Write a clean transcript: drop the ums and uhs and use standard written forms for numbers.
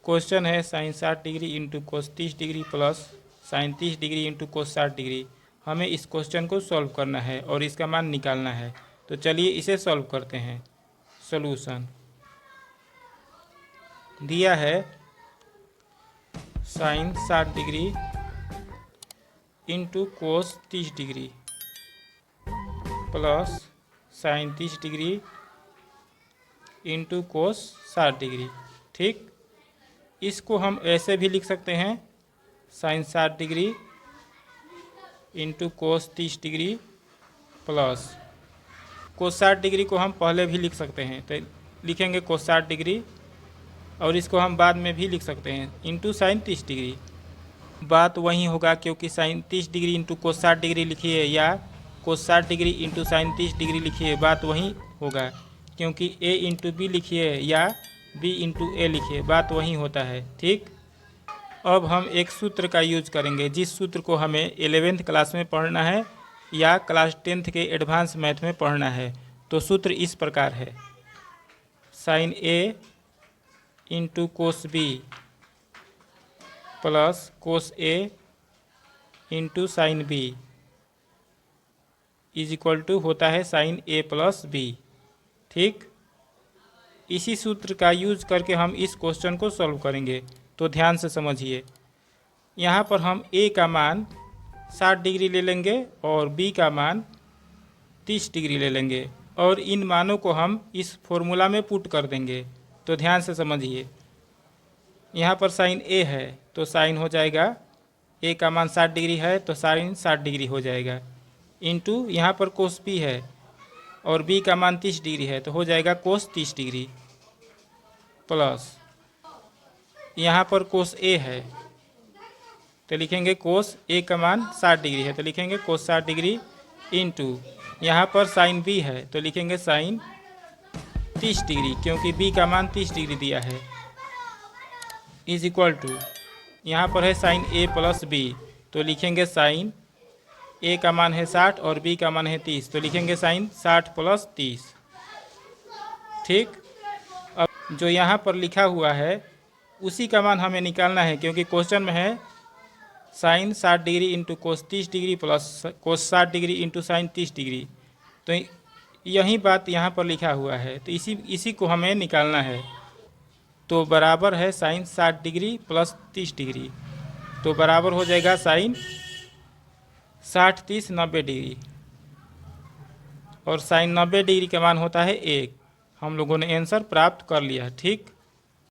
Question है sine 60 degree into cos 30 degree plus sine 30 degree into cos 60 degree. हमें इस question को solve करना है और इसका मान निकालना है। तो चलिए इसे सॉल्व करते हैं। सॉल्यूशन दिया है sine 60 degree into cos 30 degree plus sine 30 degree into cos 60 degree. ठीक, इसको हम ऐसे भी लिख सकते हैं, sine 60 degree into cos 30 degree plus cos 60 degree को हम पहले भी लिख सकते हैं, तो लिखेंगे कोस 60 डिग्री, और इसको हम बाद में भी लिख सकते हैं इंटू साइन 30 डिग्री। बात वही होगा, क्योंकि sine 30 degree into cos 60 degree लिखिए या cos 60 degree into sine 30 degree लिखिए, बात वही होगा, क्योंकि ए इंटू बी लिखिए या बी इंटू ए लिखिए, बात वही होता है। ठीक, अब हम एक सूत्र का यूज करेंगे, जिस सूत्र को हमें 11th क्लास में पढ़ना है या क्लास 10th के एडवांस मैथ में पढ़ना है। तो सूत्र इस प्रकार है, sine A into cos B plus cos A into sine B is equal to होता है साइन ए प्लस बी। ठीक, इसी सूत्र का यूज करके हम इस क्वेश्चन को सॉल्व करेंगे। तो ध्यान से समझिए, यहाँ पर हम ए का मान 60 डिग्री ले लेंगे और बी का मान 30 डिग्री ले लेंगे, और इन मानों को हम इस फॉर्मूला में पुट कर देंगे। तो ध्यान से समझिए, यहाँ पर साइन ए है तो साइन हो जाएगा, ए का मान 60 डिग्री है तो साइन 60 डिग्री हो जाएगा, इंटू यहाँ पर कोस बी है और बी का मान 30 डिग्री है तो हो जाएगा कोस 30 डिग्री, प्लस यहाँ पर कोस ए है तो लिखेंगे कोस ए का मान 60 डिग्री है तो लिखेंगे कोस 60 डिग्री, इंटू यहाँ पर साइन बी है तो लिखेंगे साइन 30 डिग्री, क्योंकि बी का मान 30 डिग्री दिया है, इज इक्वल टू यहाँ पर है साइन ए प्लस बी तो लिखेंगे साइन ए का मान है 60 और बी का मान है 30 तो लिखेंगे साइन 60 प्लस 30। ठीक, अब जो यहाँ पर लिखा हुआ है उसी का मान हमें निकालना है, क्योंकि क्वेश्चन में है sine 60 degree into cos 30 degree plus cos 60 degree into sine 30 degree. तो यही बात यहाँ पर लिखा हुआ है, तो इसी को हमें निकालना है। तो बराबर है साइन 60 डिग्री प्लस 30 डिग्री, तो बराबर हो जाएगा साइन 60 30 90 डिग्री, और साइन 90 डिग्री का मान होता है 1। हम लोगों ने आंसर प्राप्त कर लिया। ठीक।